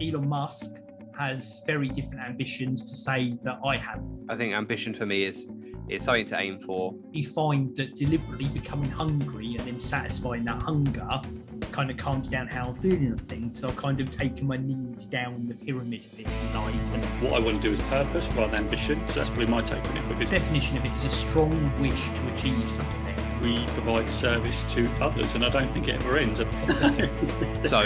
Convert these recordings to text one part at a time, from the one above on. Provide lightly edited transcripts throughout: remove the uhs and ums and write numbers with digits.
Elon Musk has very different ambitions to say that I have. I think ambition for me is something to aim for. You find that deliberately becoming hungry and then satisfying that hunger kind of calms down how I'm feeling of things. So I've kind of taken my needs down the pyramid a bit in life. And what I want to do is purpose rather than ambition. So that's probably my take on it. Because the definition of it is a strong wish to achieve something. We provide service to others, and I don't think it ever ends. So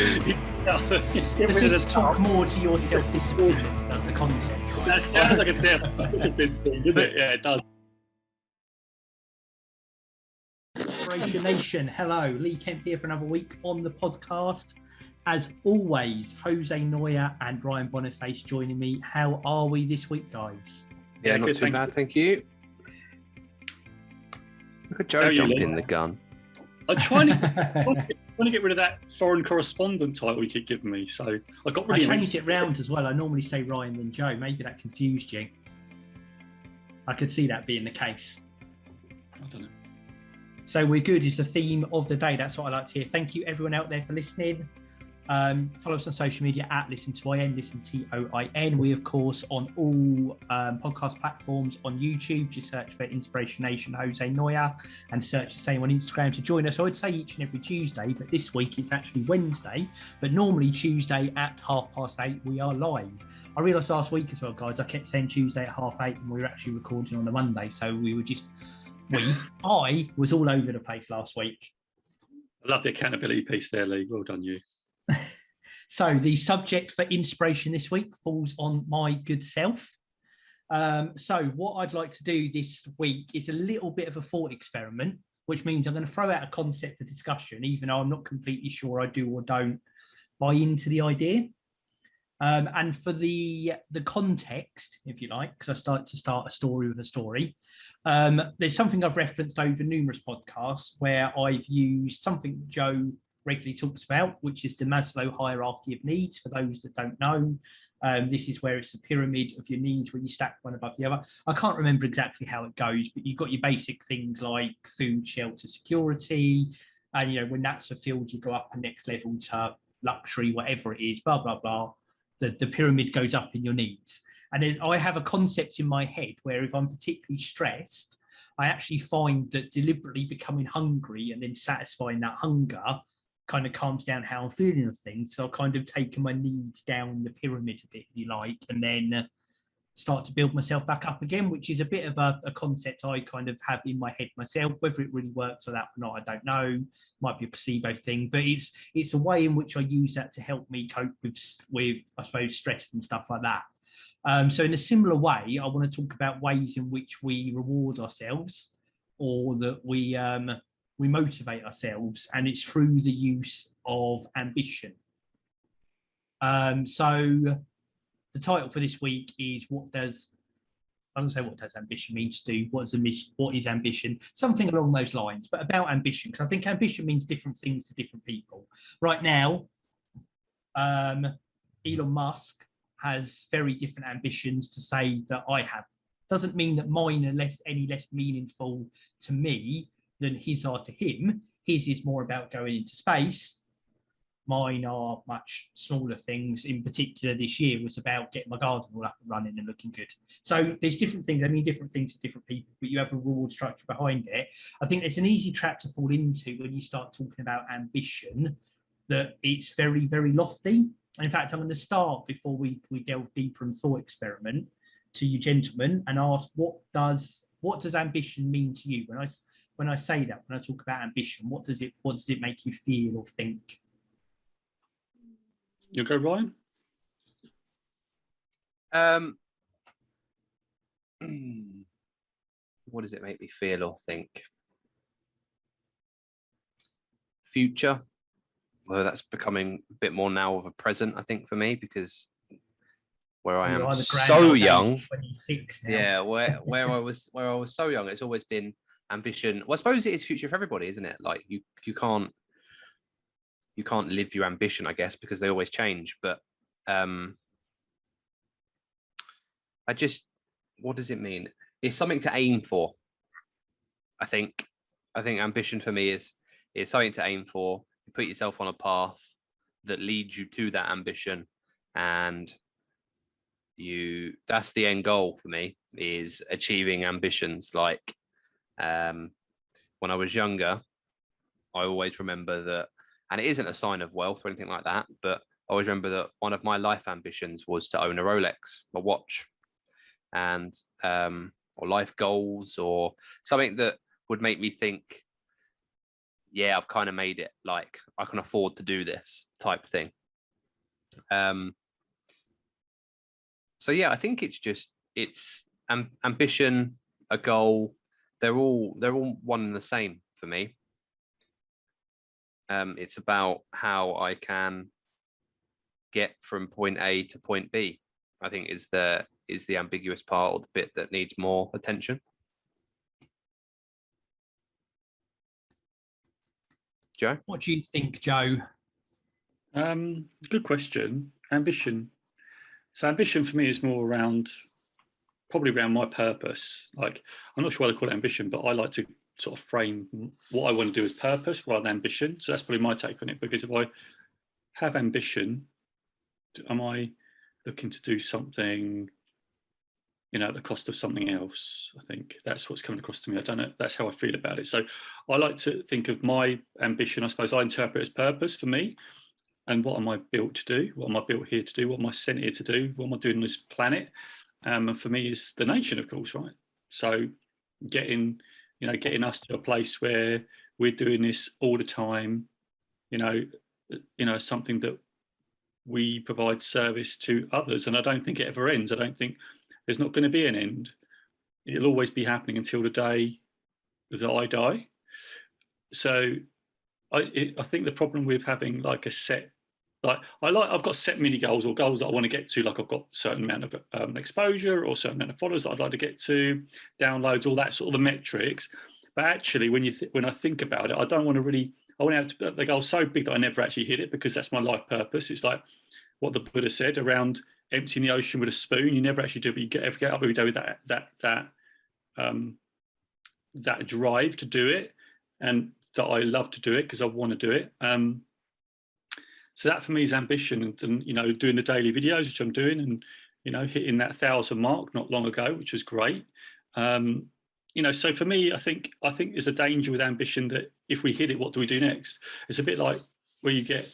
let's just talk more to your self-discipline. That's the concept. Right? That sounds like a discipline thing, doesn't it? Yeah, it does. InspirationNation, hello, Lee Kemp here for another week on the podcast. As always, Jose Noya and Ryan Boniface joining me. How are we this week, guys? Yeah, not too bad, thank you. Look at Joe jumping the gun. I'm trying to get rid of that foreign correspondent title you keep giving me. So I changed it round as well. I normally say Ryan then Joe. Maybe that confused you. I could see that being the case. I don't know. So we're good is the theme of the day. That's what I like to hear. Thank you everyone out there for listening. Follow us on social media at ListenToIN, ListenToIN. We, of course, on all podcast platforms on YouTube. Just search for InspirationNation Jose Noya and search the same on Instagram to join us. I would say each and every Tuesday, but this week it's actually Wednesday. But normally Tuesday at 8:30 we are live. I realised last week as well, guys, I kept saying Tuesday at 8:30 and we were actually recording on a Monday. So we were just, I was all over the place last week. I love the accountability piece there, Lee. Well done, you. So the subject for inspiration this week falls on my good self. So what I'd like to do this week is a little bit of a thought experiment, which means I'm going to throw out a concept for discussion, even though I'm not completely sure I do or don't buy into the idea. And for the context, if you like, because I start a story with a story, there's something I've referenced over numerous podcasts where I've used something Joe regularly talks about, which is the Maslow hierarchy of needs. For those that don't know, this is where it's a pyramid of your needs where you stack one above the other. I can't remember exactly how it goes, but you've got your basic things like food, shelter, security, and when that's fulfilled, you go up the next level to luxury, whatever it is, blah blah blah. The pyramid goes up in your needs. And I have a concept in my head where if I'm particularly stressed, I actually find that deliberately becoming hungry and then satisfying that hunger kind of calms down how I'm feeling of things. So I've kind of taken my needs down the pyramid a bit, if you like, and then start to build myself back up again, which is a bit of a concept I kind of have in my head myself. Whether it really works or that or not, I don't know. Might be a placebo thing, but it's a way in which I use that to help me cope with I suppose, stress and stuff like that. So in a similar way, I want to talk about ways in which we reward ourselves or that we motivate ourselves, and it's through the use of ambition. So the title for this week is what does ambition mean to do? What is ambition? Something along those lines, but about ambition, because I think ambition means different things to different people. Right now, Elon Musk has very different ambitions to say that I have. Doesn't mean that mine are any less meaningful to me than his are to him. His is more about going into space. Mine are much smaller things. In particular, this year was about getting my garden all up and running and looking good. So there's different things. I mean, different things to different people, but you have a reward structure behind it. I think it's an easy trap to fall into when you start talking about ambition, that it's very, very lofty. And in fact, I'm going to start before we delve deeper in thought experiment to you gentlemen and ask, what does ambition mean to you? When I say that, when I talk about ambition, what does it make you feel or think? You go, Ryan? What does it make me feel or think? Future. Well, that's becoming a bit more now of a present, I think, for me, because where I am so young, 26 now. Yeah, where I was so young, it's always been ambition. Well, I suppose it is future for everybody, isn't it? Like you can't live your ambition, I guess, because they always change. But what does it mean? It's something to aim for. I think ambition for me is something to aim for. You put yourself on a path that leads you to that ambition, and that's the end goal for me, is achieving ambitions. Like when I was younger, I always remember that, and it isn't a sign of wealth or anything like that, but I always remember that one of my life ambitions was to own a Rolex, a watch, and or life goals, or something that would make me think, yeah, I've kind of made it, like I can afford to do this type thing. So yeah, I think it's ambition, a goal. They're all one and the same for me. It's about how I can get from point A to point B, I think is the ambiguous part, or the bit that needs more attention. Joe? What do you think, Joe? Good question. Ambition. So ambition for me is more probably around my purpose. Like, I'm not sure why they call it ambition, but I like to sort of frame what I want to do as purpose rather than ambition. So that's probably my take on it, because if I have ambition, am I looking to do something, at the cost of something else? I think that's what's coming across to me. I don't know. That's how I feel about it. So I like to think of my ambition, I suppose I interpret as purpose for me. And what am I built to do? What am I built here to do? What am I sent here to do? What am I doing on this planet? And for me, is the nation, of course, right? So getting us to a place where we're doing this all the time, something that we provide service to others. And I don't think it ever ends. I don't think there's not going to be an end. It'll always be happening until the day that I die. So I think the problem with having like a set, I've got set mini goals or goals that I want to get to, like I've got a certain amount of exposure or a certain amount of followers that I'd like to get to, downloads, all that sort of the metrics. But actually, when I think about it, I don't want to really, I want to have the goal so big that I never actually hit it, because that's my life purpose. It's like what the Buddha said around emptying the ocean with a spoon. You never actually do it, but you get up every day with that drive to do it, and that I love to do it because I want to do it. So that for me is ambition, and doing the daily videos, which I'm doing, and hitting that 1,000 mark not long ago, which was great. So for me, I think there's a danger with ambition that if we hit it, what do we do next? It's a bit like where you get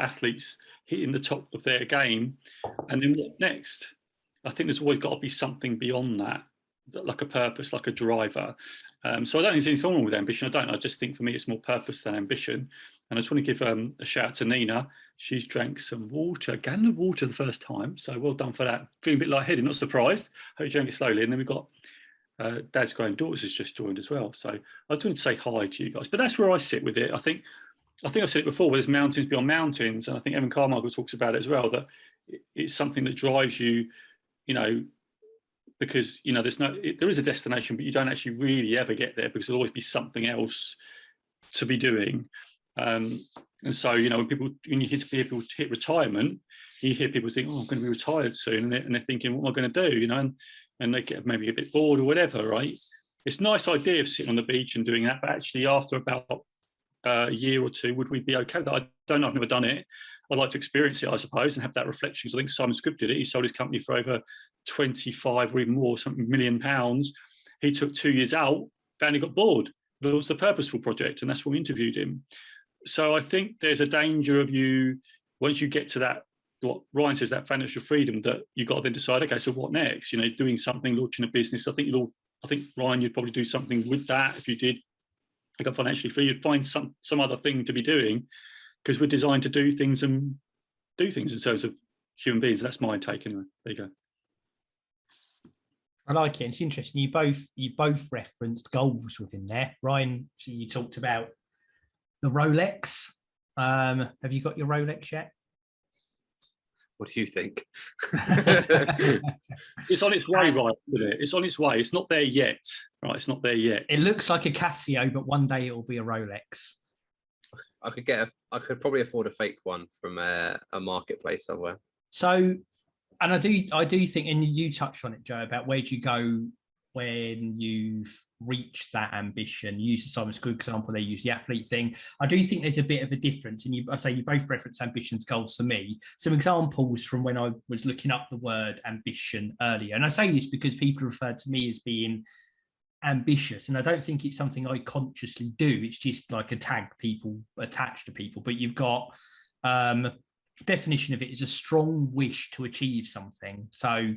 athletes hitting the top of their game, and then what next? I think there's always got to be something beyond that, like a purpose, like a driver. So I don't think there's anything wrong with ambition. I just think for me it's more purpose than ambition. And I just want to give a shout out to Nina. She's drank some water, a gallon of water the first time. So well done for that. Feeling a bit lightheaded, not surprised. Hope you drank it slowly. And then we've got Dad's granddaughters has just joined as well. So I just wanted to say hi to you guys. But that's where I sit with it. I think I've said it before, there's mountains beyond mountains. And I think Evan Carmichael talks about it as well, that it's something that drives you, because there is a destination, but you don't actually really ever get there, because there'll always be something else to be doing. And so when you hear people hit retirement, you hear people think, "Oh, I'm going to be retired soon," and they're thinking, "What am I going to do?" And they get maybe a bit bored or whatever, right? It's a nice idea of sitting on the beach and doing that, but actually after about a year or two, would we be okay? I don't know. I've never done it. I'd like to experience it, I suppose, and have that reflection. So I think Simon Scribb did it. He sold his company for over 25 or even more, something £1 million. He took 2 years out, found he got bored. But it was the purposeful project, and that's when we interviewed him. So I think there's a danger of you, once you get to that, what Ryan says, that financial freedom, that you've got to then decide, okay, so what next? Doing something, launching a business. I think Ryan, you'd probably do something with that if you did become financially free. You'd find some other thing to be doing, because we're designed to do things in terms of human beings. That's my take anyway. There you go. I like it. It's interesting. You both referenced goals within there. Ryan, so you talked about the Rolex. Have you got your Rolex yet? What do you think? It's on its way, right? Isn't it? It's on its way. It's not there yet, right? It's not there yet. It looks like a Casio, but one day it will be a Rolex. I could probably afford a fake one from a marketplace somewhere. So, and I do think, and you touched on it, Joe, about where do you go when you've reached that ambition? You use the Simon School example, they use the athlete thing. I do think there's a bit of a difference, and I say you both reference ambitions, goals for me. Some examples from when I was looking up the word ambition earlier, and I say this because people refer to me as being ambitious, and I don't think it's something I consciously do. It's just like a tag people attach to people. But you've got definition of it is a strong wish to achieve something. So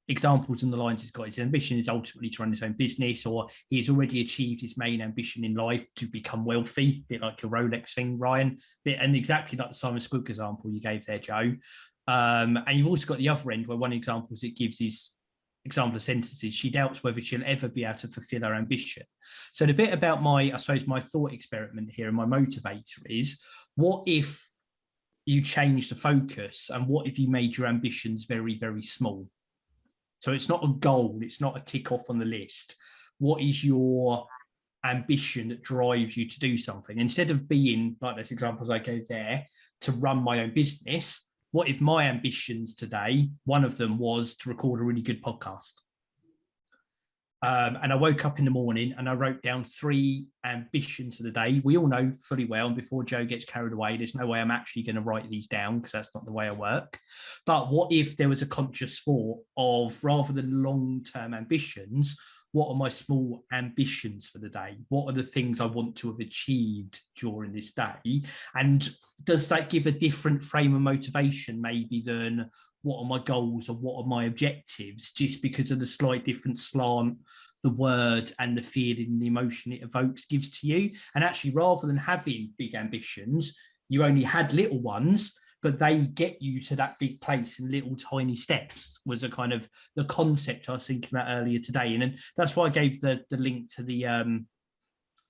examples on the lines he's got, his ambition is ultimately to run his own business, or he has already achieved his main ambition in life, to become wealthy, a bit like your Rolex thing, Ryan, and exactly like the Simon Squig example you gave there, Joe. And you've also got the other end, where one example it gives is example of sentences: she doubts whether she'll ever be able to fulfill her ambition. So the bit about my thought experiment here and my motivator is, what if you change the focus, and what if you made your ambitions very, very small? So it's not a goal, it's not a tick off on the list. What is your ambition that drives you to do something? Instead of being, like those examples I gave there, to run my own business, what if my ambitions today, one of them was to record a really good podcast? And I woke up in the morning and I wrote down 3 ambitions for the day. We all know fully well, and before Joe gets carried away, there's no way I'm actually going to write these down, because that's not the way I work. But what if there was a conscious thought of, rather than long-term ambitions, what are my small ambitions for the day? What are the things I want to have achieved during this day? And does that give a different frame of motivation maybe than what are my goals or what are my objectives, just because of the slight different slant the word and the feeling, the emotion it evokes gives to you? And actually, rather than having big ambitions, you only had little ones, but they get you to that big place in little tiny steps, was a kind of the concept I was thinking about earlier today. And then that's why I gave the link to the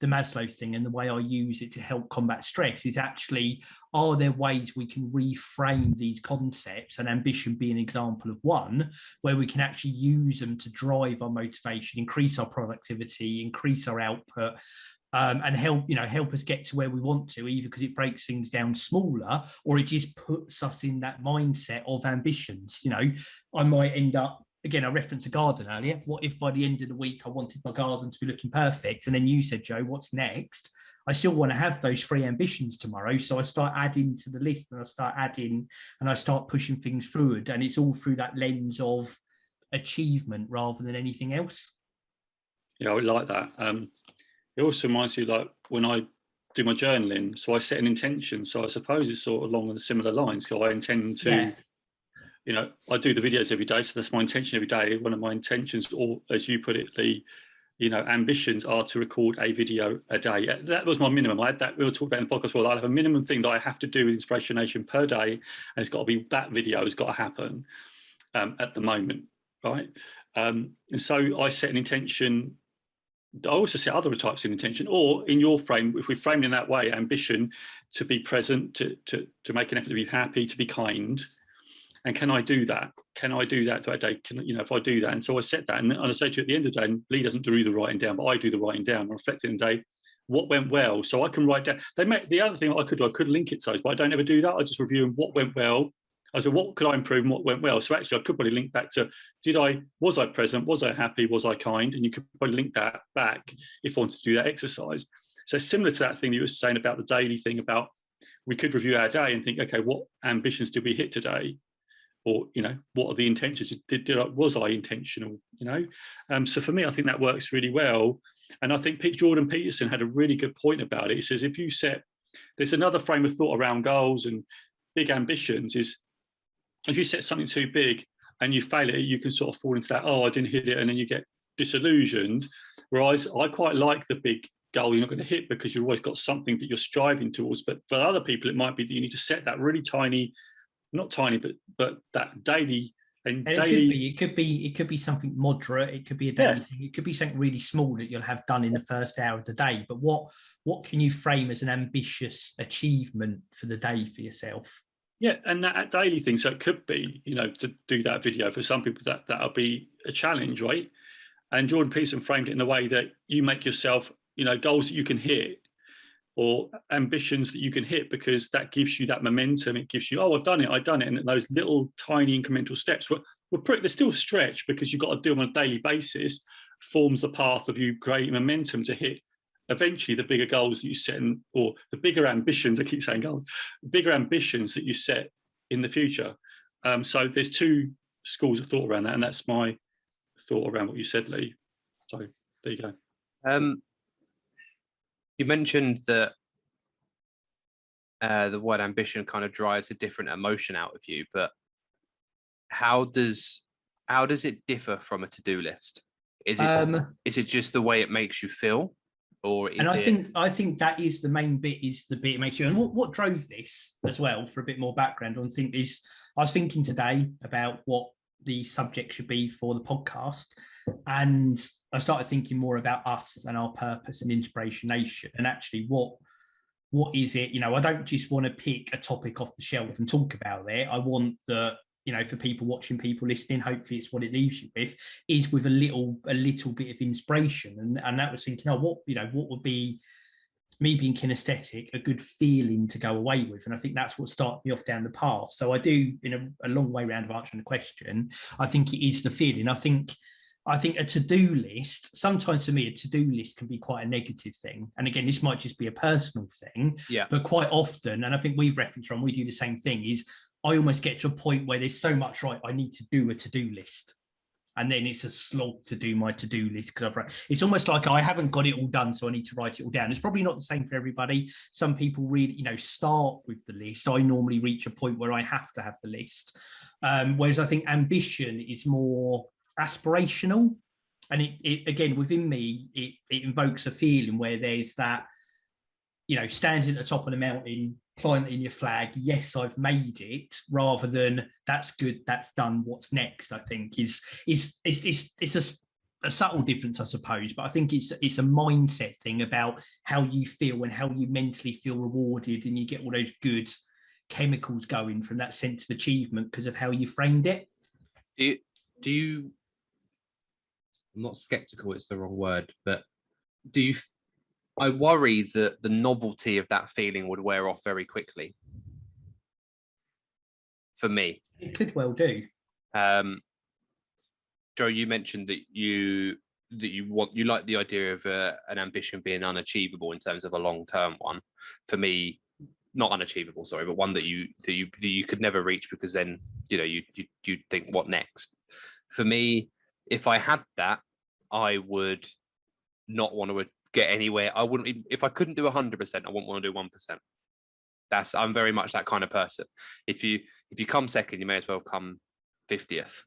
Maslow thing, and the way I use it to help combat stress is actually, are there ways we can reframe these concepts, and ambition being an example of one, where we can actually use them to drive our motivation, increase our productivity, increase our output, and help us get to where we want to, either because it breaks things down smaller, or it just puts us in that mindset of ambitions. I might end up, again, I referenced a garden earlier. What if by the end of the week I wanted my garden to be looking perfect? And then you said, Joe, what's next? I still want to have those 3 ambitions tomorrow. So I start adding to the list, and I start pushing things forward. And it's all through that lens of achievement rather than anything else. Yeah, I would like that. It also reminds me, like, when I do my journaling, so I set an intention. So I suppose it's sort of along the similar lines. So I intend to, I do the videos every day. So that's my intention every day. One of my intentions, or as you put it, the, ambitions are to record a video a day. That was my minimum. I had that, we were talking about in the podcast. Well, I have a minimum thing that I have to do with InspirationNation per day. And it's got to be, that video has got to happen at the moment. Right. And so I set an intention. I also set other types of intention, or in your frame, if we frame it in that way, ambition to be present, to make an effort to be happy, to be kind. And can I do that? Can I do that day? If I do that? And so I set that, and I say to you at the end of the day, and Lee doesn't do the writing down, but I do the writing down. I reflect in the day, what went well, so I can write down. The other thing I could do, I could link it to those, but I don't ever do that. I just review what went well. I said, what could I improve and what went well? So actually, I could probably link back to, was I present? Was I happy? Was I kind? And you could probably link that back if I wanted to do that exercise. So similar to that thing you were saying about the daily thing, about we could review our day and think, okay, what ambitions did we hit today? Or, what are the intentions? Was I intentional? So for me, I think that works really well. And I think Jordan Peterson had a really good point about it. He says, there's another frame of thought around goals and big ambitions is, if you set something too big and you fail it, you can sort of fall into that, I didn't hit it, and then you get disillusioned. Whereas I quite like the big goal you're not going to hit, because you've always got something that you're striving towards. But for other people, it might be that you need to set that really tiny, not tiny, but that daily. And daily, it could be something moderate. It could be a daily thing. It could be something really small that you'll have done in the first hour of the day. But what can you frame as an ambitious achievement for the day for yourself? Yeah, and that daily thing. So it could be, to do that video. For some people, that'll be a challenge, right? And Jordan Peterson framed it in a way that you make yourself, goals that you can hit, or ambitions that you can hit, because that gives you that momentum. It gives you, I've done it. And those little tiny incremental steps, they're still a stretch, because you've got to do them on a daily basis. forms the path of you creating momentum to hit eventually the bigger goals that you set, or the bigger ambitions. I keep saying goals, bigger ambitions that you set in the future. So there's two schools of thought around that, and that's my thought around what you said, Lee. So there you go. You mentioned that the word ambition kind of drives a different emotion out of you, but how does it differ from a to-do list? Is it just the way it makes you feel, or is I think that is the main bit, is the bit it makes you. And what drove this as well, for a bit more background on things, is I was thinking today about what the subject should be for the podcast, and I started thinking more about us and our purpose and InspirationNation, and actually what is it. I don't just want to pick a topic off the shelf and talk about it. I want that, for people watching, people listening, hopefully it's what it leaves you with a little bit of inspiration. And that was thinking, what would be, me being kinesthetic, a good feeling to go away with. And I think that's what started me off down the path. So I do, in a long way round of answering the question, I think it is the feeling. I think a to-do list, sometimes for me, a to-do list can be quite a negative thing. And again, this might just be a personal thing, but quite often, and I think we've referenced on, we do the same thing, is I almost get to a point where there's so much, right, I need to do a to-do list. And then it's a slog to do my to-do list, because it's almost like I haven't got it all done, so I need to write it all down. It's probably not the same for everybody. Some people really, start with the list. I normally reach a point where I have to have the list. Whereas I think ambition is more aspirational. And it again, within me, it invokes a feeling where there's that, standing at the top of the mountain, planting your flag, yes, I've made it, rather than that's good, that's done, what's next. I think is a subtle difference, I suppose, but I think it's a mindset thing about how you feel and how you mentally feel rewarded, and you get all those good chemicals going from that sense of achievement because of how you framed it. Do you I'm not skeptical, it's the wrong word, but I worry that the novelty of that feeling would wear off very quickly. For me, it could well do. Joe, you mentioned that you like the idea of an ambition being unachievable in terms of a long-term one. For me, not unachievable, sorry, but one that you could never reach, because then you think, what next? For me, if I had that, I would not want to get anywhere. I wouldn't, if I couldn't do 100%, I wouldn't want to do 1%. I'm very much that kind of person. If you come second, you may as well come 50th.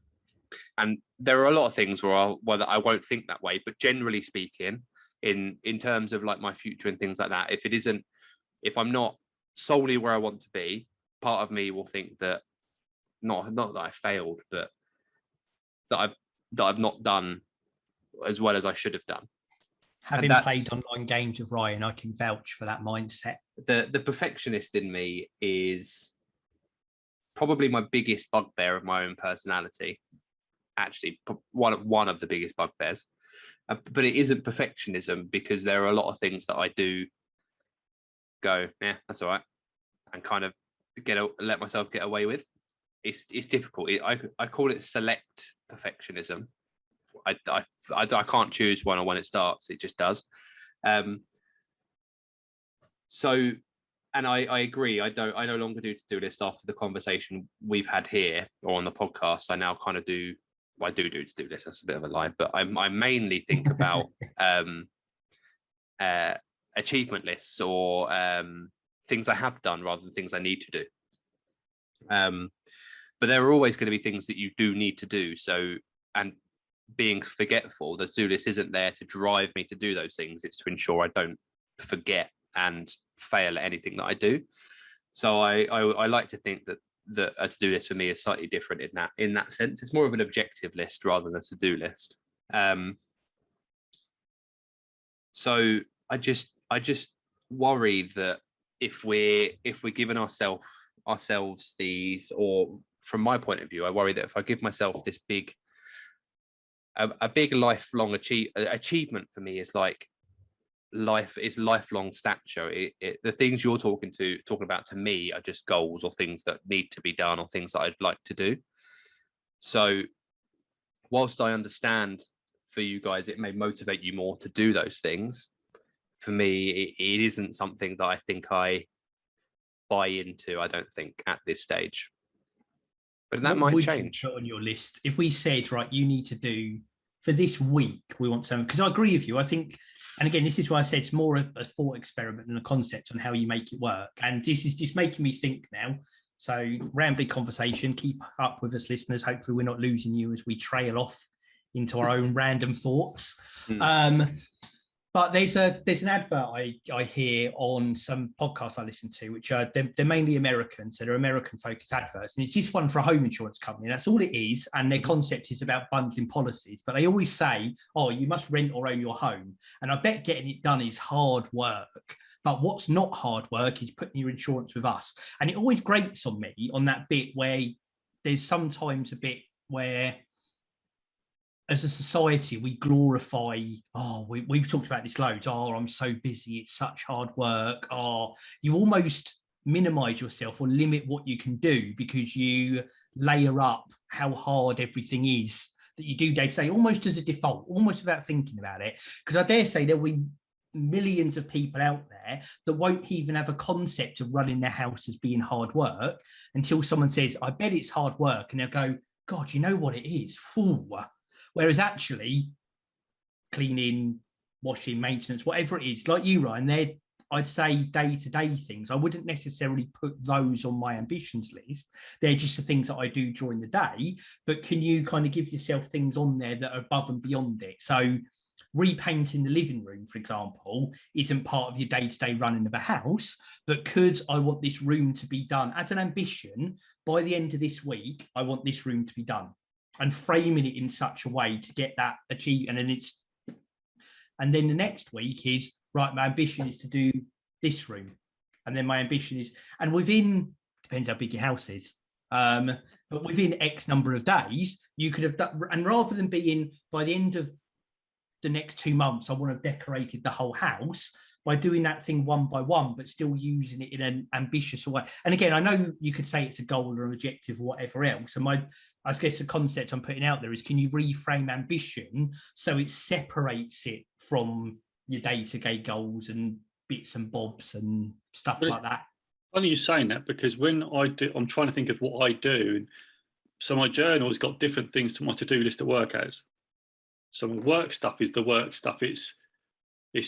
And there are a lot of things where I won't think that way, but generally speaking, in terms of like my future and things like that, if I'm not solely where I want to be, part of me will think that not that I failed, but that I've not done as well as I should have done. Having played online games with Ryan, I can vouch for that mindset. The perfectionist in me is probably my biggest bugbear of my own personality. Actually, one of the biggest bugbears. But it isn't perfectionism, because there are a lot of things that I do go, yeah, that's all right, and kind of let myself get away with. It's difficult. I call it select perfectionism. I can't choose when it starts. It just does. So, and I agree. I no longer do to-do list after the conversation we've had here or on the podcast. I now kind of do. Well, I do to-do list. That's a bit of a lie, but I mainly think about achievement lists or things I have done rather than things I need to do. But there are always going to be things that you do need to do. So, and being forgetful, the to-do list isn't there to drive me to do those things. It's to ensure I don't forget and fail at anything that I do. So I like to think that a to-do list for me is slightly different in that sense. It's more of an objective list rather than a to-do list. So I just worry that if we're giving ourselves these, or from my point of view, I worry that if I give myself this a big lifelong achievement for me is like lifelong stature. The things you're talking about to me are just goals or things that need to be done or things that I'd like to do. So whilst I understand for you guys, it may motivate you more to do those things. For me, it isn't something that I think I buy into, I don't think, at this stage. But that might change. You put on your list if we said, right, you need to do for this week, we want something, because I agree with you. I think, and again, this is why I said it's more a thought experiment than a concept on how you make it work. And this is just making me think now. So rambly conversation, keep up with us, listeners. Hopefully we're not losing you as we trail off into our own random thoughts. But there's an advert I hear on some podcasts I listen to, which are they're mainly American, so they're American focused adverts, and it's just one for a home insurance company. That's all it is, and their concept is about bundling policies. But they always say, "Oh, you must rent or own your home," and I bet getting it done is hard work. But what's not hard work is putting your insurance with us, and it always grates on me on that bit where there's sometimes a bit where, as a society, we glorify, we've talked about this loads. Oh, I'm so busy. It's such hard work. Oh, you almost minimize yourself or limit what you can do because you layer up how hard everything is that you do day to day, almost as a default, almost without thinking about it. Because I dare say there will be millions of people out there that won't even have a concept of running their house as being hard work until someone says, I bet it's hard work. And they'll go, God, you know what it is? Ooh. Whereas actually cleaning, washing, maintenance, whatever it is, like you, Ryan, they're, I'd say, day-to-day things. I wouldn't necessarily put those on my ambitions list. They're just the things that I do during the day. But can you kind of give yourself things on there that are above and beyond it? So repainting the living room, for example, isn't part of your day-to-day running of a house, but could I want this room to be done as an ambition by the end of this week? I want this room to be done. And framing it in such a way to get that achieved. And then the next week is, right, my ambition is to do this room. And then my ambition is, and within, depends how big your house is, but within X number of days, you could have done, and rather than being by the end of the next 2 months, I want to have decorated the whole house, by doing that thing one by one, but still using it in an ambitious way. And again, I know you could say it's a goal or an objective or whatever else. And I guess the concept I'm putting out there is, can you reframe ambition so it separates it from your day-to-day goals and bits and bobs and stuff like that? Funny you saying that, because when I'm trying to think of what I do. So my journal has got different things to my to-do list at work as. So my work stuff is the work stuff. It's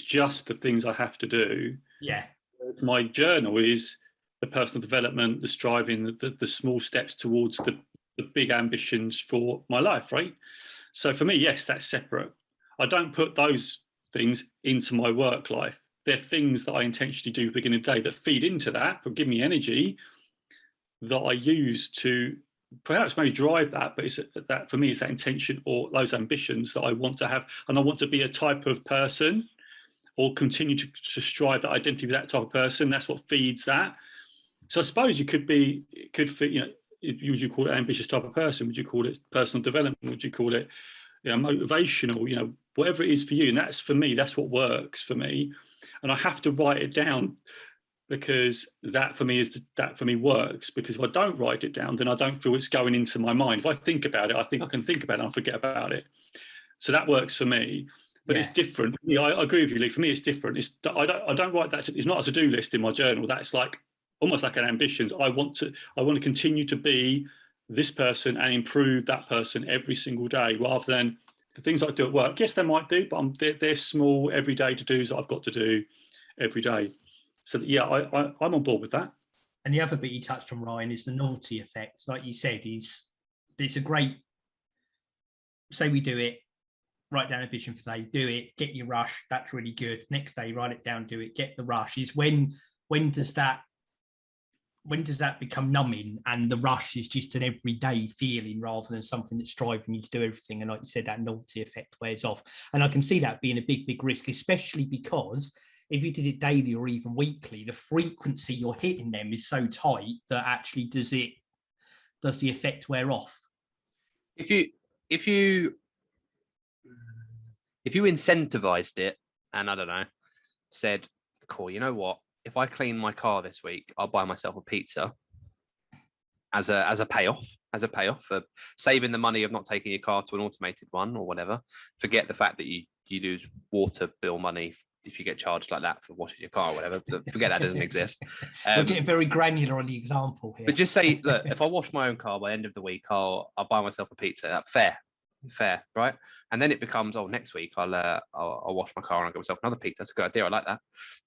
just the things I have to do. Yeah. My journal is the personal development, the striving, the small steps towards the big ambitions for my life, right? So for me, yes, that's separate. I don't put those things into my work life. They're things that I intentionally do at the beginning of the day that feed into that, but give me energy that I use to perhaps maybe drive that. But it's that, for me, it's that intention or those ambitions that I want to have. And I want to be a type of person, or continue to strive that identity with that type of person. That's what feeds that. So I suppose would you call it ambitious type of person? Would you call it personal development? Would you call it, motivational? Whatever it is for you. And that's, for me, that's what works for me. And I have to write it down, because that for me works. Because if I don't write it down, then I don't feel it's going into my mind. If I think about it, I think I can think about it and I forget about it. So that works for me. But It's different. Yeah, I agree with you, Lee. For me, it's different. I don't write that. It's not a to-do list in my journal. That's like almost like an ambition. I want to continue to be this person and improve that person every single day, rather than the things I do at work. Yes, they might do, but they're small everyday to-dos that I've got to do every day. So yeah, I'm on board with that. And the other bit you touched on, Ryan, is the novelty effect. Like you said, it's a great, say we do it, write down a vision for today, do it, get your rush, that's really good. Next day, write it down, do it, get the rush. Is when does that become numbing, and the rush is just an everyday feeling rather than something that's driving you to do everything? And like you said, that novelty effect wears off. And I can see that being a big risk, especially because if you did it daily or even weekly, the frequency you're hitting them is so tight that actually does the effect wear off? If you incentivized it and, I don't know, said, cool, you know what? If I clean my car this week, I'll buy myself a pizza. as a payoff for saving the money of not taking your car to an automated one or whatever. Forget the fact that you lose water bill money if you get charged like that for washing your car or whatever. Forget that doesn't exist. We're getting very granular on the example here. But just say, look, if I wash my own car by the end of the week, I'll buy myself a pizza. That's fair, right? And then it becomes, next week I'll wash my car and I'll get myself another pizza. That's a good idea. I like that.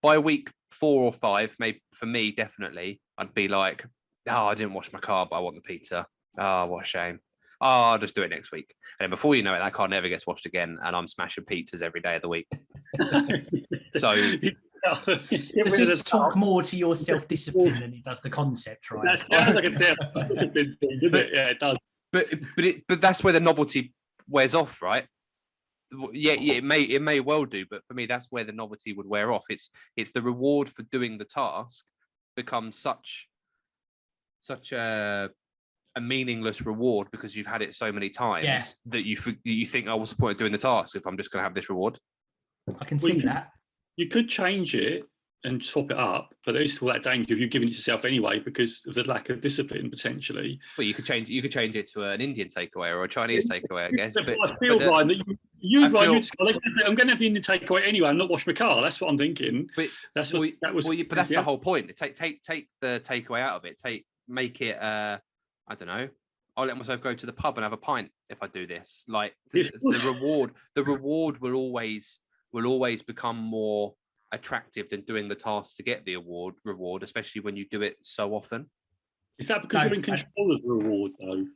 By week 4 or 5, maybe for me, definitely, I'd be like, I didn't wash my car, but I want the pizza. Oh, what a shame. I'll just do it next week. And then before you know it, that car never gets washed again, and I'm smashing pizzas every day of the week. So just talk more to your self-discipline than it does the concept, right? That sounds like a discipline thing, doesn't it? Yeah, it does. But that's where the novelty wears off, right? Yeah, it may well do, but for me, that's where the novelty would wear off. It's the reward for doing the task becomes such a meaningless reward because you've had it so many times that you think, what's the point of doing the task if I'm just going to have this reward? I can see that. You could change it and swap it up, but there is still that danger of you giving it to yourself anyway because of the lack of discipline potentially. Well, you could change it to an Indian takeaway or a Chinese takeaway, I guess. But I feel, Ryan, that I'm going to have the Indian takeaway anyway and not wash my car. That's what I'm thinking. But that's the whole point. Take the takeaway out of it. Make it. I don't know. I'll let myself go to the pub and have a pint if I do this. Like the reward will always become more attractive than doing the task to get the reward, especially when you do it so often. Is that because you're in control of the reward, though?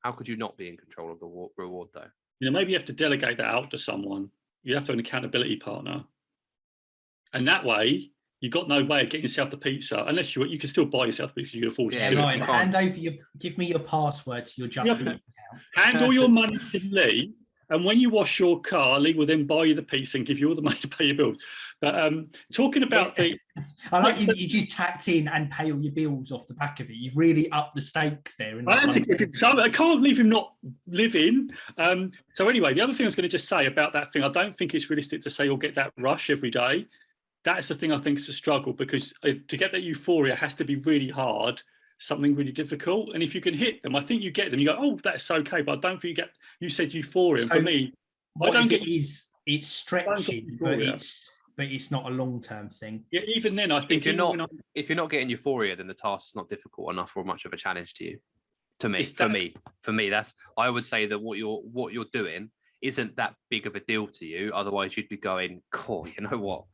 How could you not be in control of the reward, though? Maybe you have to delegate that out to someone. You have to have an accountability partner, and that way you've got no way of getting yourself the pizza unless you can still buy yourself pizza. You can afford to do it. Hand over give me your password to your Just Eat account. Hand all your money to Lee. And when you wash your car, Lee will then buy you the pizza and give you all the money to pay your bills. But talking about I like you just tacked in and pay all your bills off the back of it. You've really upped the stakes there. I can't leave him not living. So anyway, the other thing I was going to just say about that thing, I don't think it's realistic to say you'll get that rush every day. That's the thing I think is a struggle because to get that euphoria has to be really hard, something really difficult. And if you can hit them, I think you get them. You go, oh, that's okay. But I don't think you said euphoria. And for me, I don't get it's stretching, but it's not a long-term thing. Yeah, even then, I think if you're not getting euphoria, then the task's not difficult enough or much of a challenge to you. For me, that's I would say that what you're doing isn't that big of a deal to you. Otherwise, you'd be going, cool, you know what?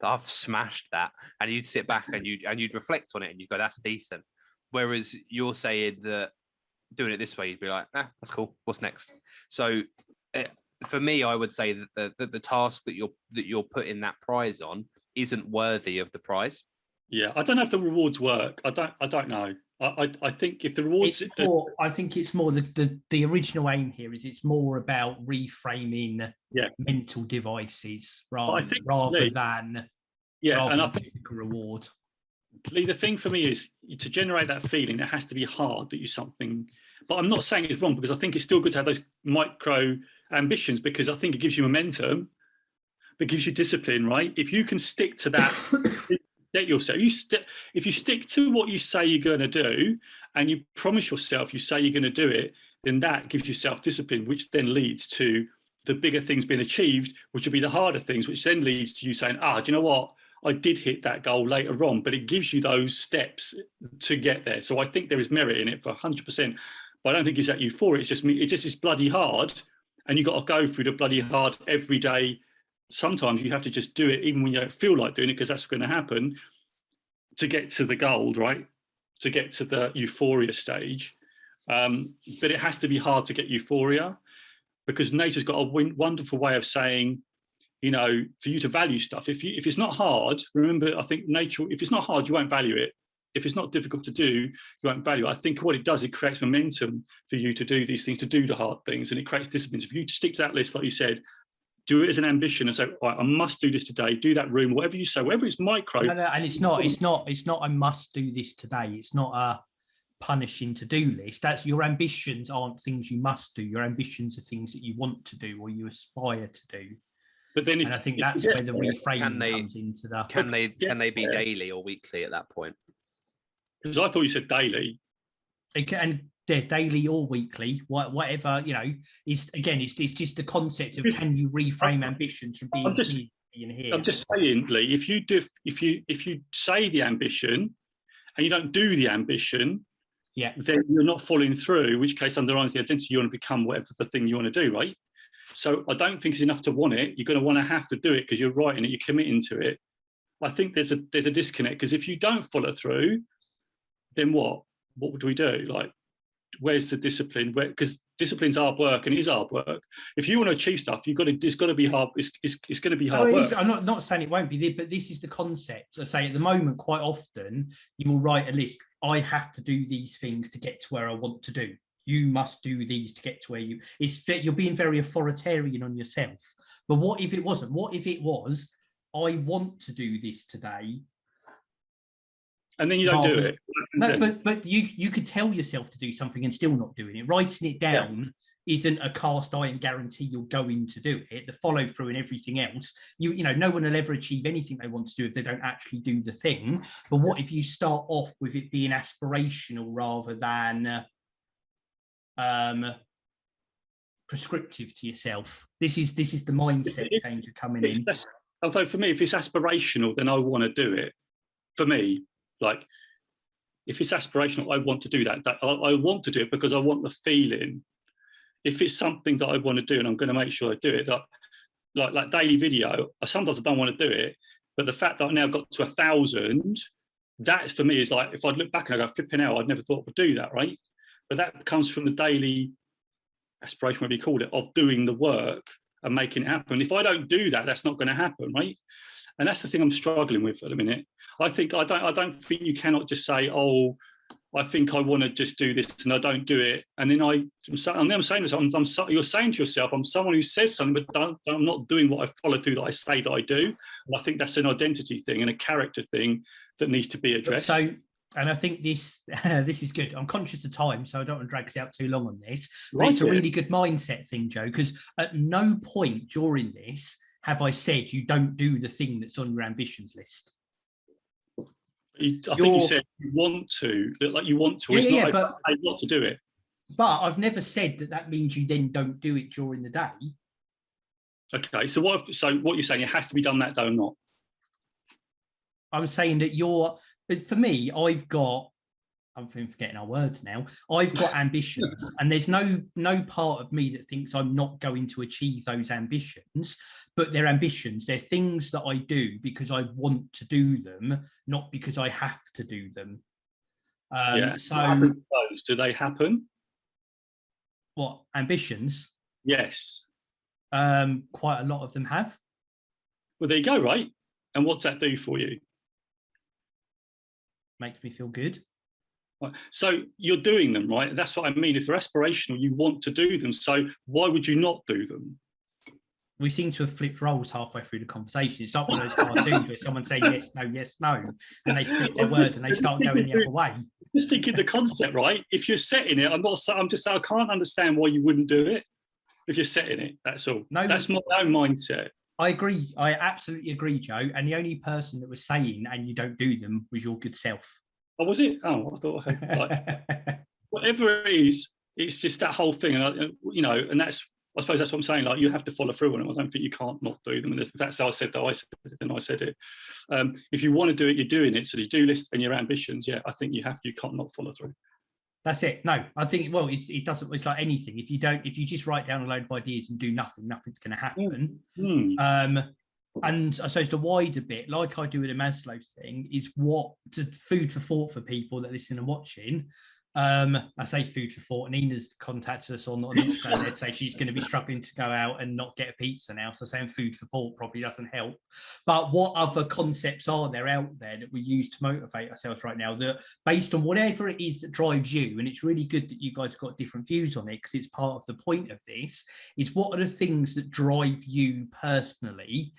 I've smashed that. And you'd sit back and you'd reflect on it and you'd go, that's decent. Whereas you're saying that doing it this way, you'd be like, that's cool. What's next? So for me, I would say that the task that you're putting that prize on isn't worthy of the prize. Yeah, I don't know if the rewards work. I don't know. I think if the rewards, I think it's more the original aim here is it's more about reframing mental devices rather than I think reward. Lee, the thing for me is to generate that feeling. It has to be hard that you something, but I'm not saying it's wrong because I think it's still good to have those micro ambitions because I think it gives you momentum, it gives you discipline, right? If you can stick to that. Yourself. If you stick to what you say you're going to do and you promise yourself you say you're going to do it, then that gives you self-discipline, which then leads to the bigger things being achieved, which will be the harder things, which then leads to you saying, do you know what? I did hit that goal later on, but it gives you those steps to get there. So I think there is merit in it for 100%, but I don't think it's that euphoria. It's just is bloody hard, and you've got to go through the bloody hard every day. Sometimes you have to just do it even when you don't feel like doing it because that's going to happen to get to the goal, right? To get to the euphoria stage. But it has to be hard to get euphoria because nature's got a wonderful way of saying, for you to value stuff. If it's not hard, remember, I think nature, if it's not hard, you won't value it. If it's not difficult to do, you won't value it. I think what it does, it creates momentum for you to do these things, to do the hard things, and it creates discipline. So if you stick to that list, like you said, do it as an ambition and say, I must do this today, do that room, whatever you say, whatever it's micro. And it's not I must do this today. It's not a punishing to-do list. That's your ambitions aren't things you must do. Your ambitions are things that you want to do or you aspire to do. But then I think that's where the reframing comes into the... Can they be daily or weekly at that point? Because I thought you said daily. and they're daily or weekly, whatever, you know, is again, it's just the concept of can you reframe ambitions from being here. I'm just saying, Lee, if you say the ambition and you don't do the ambition, yeah, then you're not following through, in which case underlines the identity you want to become, whatever the thing you want to do, right? So I don't think it's enough to want it. You're going to want to have to do it because you're writing it, you're committing to it. I think there's a disconnect, because if you don't follow through, then what do we do? Like, where's the discipline? Because discipline's hard work, and it is hard work. If you want to achieve stuff, it's got to be hard. It's going to be hard work. I'm not saying it won't be, but this is the concept. I say at the moment, quite often you will write a list. I have to do these things to get to where I want to do. You must do these to get to where you're being very authoritarian on yourself. But what if it wasn't? What if it was, I want to do this today, and then you don't do it? No, but you could tell yourself to do something and still not doing it. Writing it down isn't a cast iron guarantee you're going to do it. The follow through and everything else, you know, no one will ever achieve anything they want to do if they don't actually do the thing. But what if you start off with it being aspirational rather than prescriptive to yourself? This is the mindset change coming in. Although for me, if it's aspirational, then I want to do it. For me, like, if it's aspirational, I want to do that. I want to do it because I want the feeling. If it's something that I want to do and I'm going to make sure I do it, like daily video, sometimes I don't want to do it, but the fact that I now got to 1,000, that for me is like, if I'd look back and I go, flipping out, I'd never thought I would do that, right? But that comes from the daily aspiration, whatever you call it, of doing the work and making it happen. If I don't do that, that's not going to happen, right? And that's the thing I'm struggling with at the minute. I don't think you cannot just say, oh, I think I want to just do this and I don't do it. And then I'm saying to yourself, you're saying to yourself, I'm someone who says something, but I'm not doing what I follow through that I say that I do. And I think that's an identity thing and a character thing that needs to be addressed. So, and I think this is good. I'm conscious of time, so I don't want to drag us out too long on this. But it's a really good mindset thing, Joe, because at no point during this have I said you don't do the thing that's on your ambitions list. I think you said you want to, like you want to. It's not like I want to do it. But I've never said that means you then don't do it during the day. Okay, so what you're saying, it has to be done that day or not? I'm saying that but for me, I'm forgetting our words now. I've got ambitions, and there's no part of me that thinks I'm not going to achieve those ambitions, but they're ambitions. They're things that I do because I want to do them, not because I have to do them. So do they happen? What, ambitions? Yes. Quite a lot of them have. Well, there you go, right? And what's that do for you? Makes me feel good. So you're doing them, right? That's what I mean. If they're aspirational, you want to do them. So why would you not do them? We seem to have flipped roles halfway through the conversation. It's like one of those cartoons where someone say yes, no, and they flip their word and they start going the other way. Just thinking the concept, right? If you're setting it, I'm just I can't understand why you wouldn't do it if you're setting it. That's all. No, that's my own mindset. I agree. I absolutely agree, Joe. And the only person that was saying and you don't do them was your good self. Oh, was it? Oh, I thought whatever it is, it's just that whole thing, and and I suppose that's what I'm saying. Like, you have to follow through on them. I don't think you can't not do them. And if that's how I said that, I said it. If you want to do it, you're doing it. So your do list and your ambitions, I think you can't not follow through. That's it. No, I think it doesn't. It's like anything. If you just write down a load of ideas and do nothing, nothing's going to happen. And I suppose the wider bit, like I do with the Maslow thing, is food for thought for people that listen and watching. I say food for thought. Nina's contacted us on Instagram. They'd say she's going to be struggling to go out and not get a pizza now. So saying food for thought probably doesn't help. But what other concepts are there out there that we use to motivate ourselves right now, that based on whatever it is that drives you? And it's really good that you guys have got different views on it, because it's part of the point of this, is what are the things that drive you personally?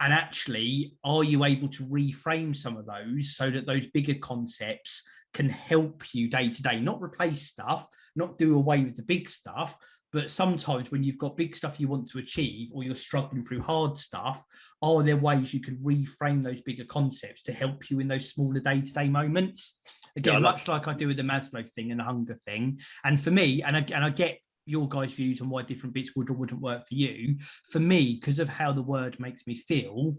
And actually, are you able to reframe some of those so that those bigger concepts can help you day to day, not replace stuff, not do away with the big stuff, but sometimes when you've got big stuff you want to achieve or you're struggling through hard stuff, are there ways you can reframe those bigger concepts to help you in those smaller day-to-day moments? Again, much like I do with the Maslow thing and the hunger thing. And for me, and I get your guys' views on why different bits would or wouldn't work for you. For me, because of how the word makes me feel,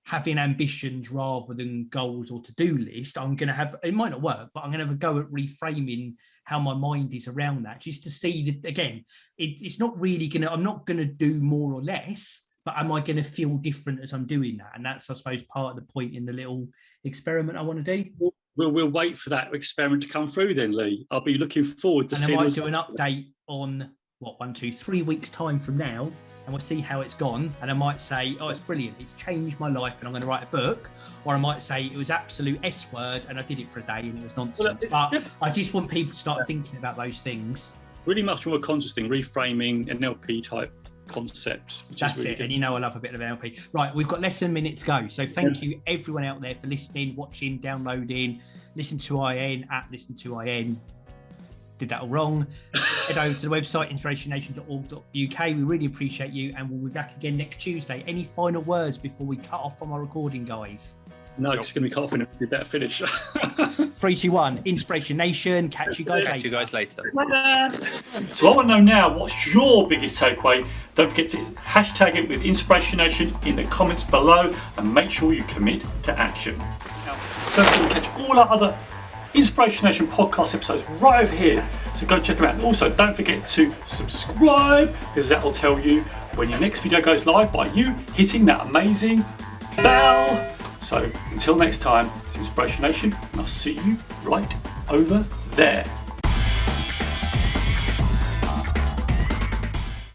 having ambitions rather than goals or to-do list, I'm going to have, it might not work, but I'm going to have a go at reframing how my mind is around that, just to see that, again, it's not really going to, I'm not going to do more or less, but am I going to feel different as I'm doing that? And that's, I suppose, part of the point in the little experiment I want to do. We'll wait for that experiment to come through then, Lee. I'll be looking forward to seeing. And I might do an update on, 3 weeks time from now, and we'll see how it's gone. And I might say, oh, it's brilliant, it's changed my life and I'm going to write a book. Or I might say it was absolute S word and I did it for a day and it was nonsense. But I just want people to start thinking about those things. Really much more conscious thing, reframing, NLP type concept. That's really it. Good. And you know I love a bit of NLP. Right, we've got less than a minute to go. So thank you everyone out there for listening, watching, downloading. Listen to IN at Listen to IN. Did that all wrong. Head over to the website, inspirationnation.org.uk. We really appreciate you, and we'll be back again next Tuesday. Any final words before we cut off from our recording, guys? No, it's going to be cut off and we better finish. 3, 2, 1. Inspiration Nation. Catch you guys later. So I want to know now, what's your biggest takeaway? Don't forget to hashtag it with Inspiration Nation in the comments below, and make sure you commit to action. So you can catch all our other Inspiration Nation podcast episodes right over here, so go check them out. And also don't forget to subscribe, because that will tell you when your next video goes live by you hitting that amazing bell. So until next time, it's Inspiration Nation, and I'll see you right over there.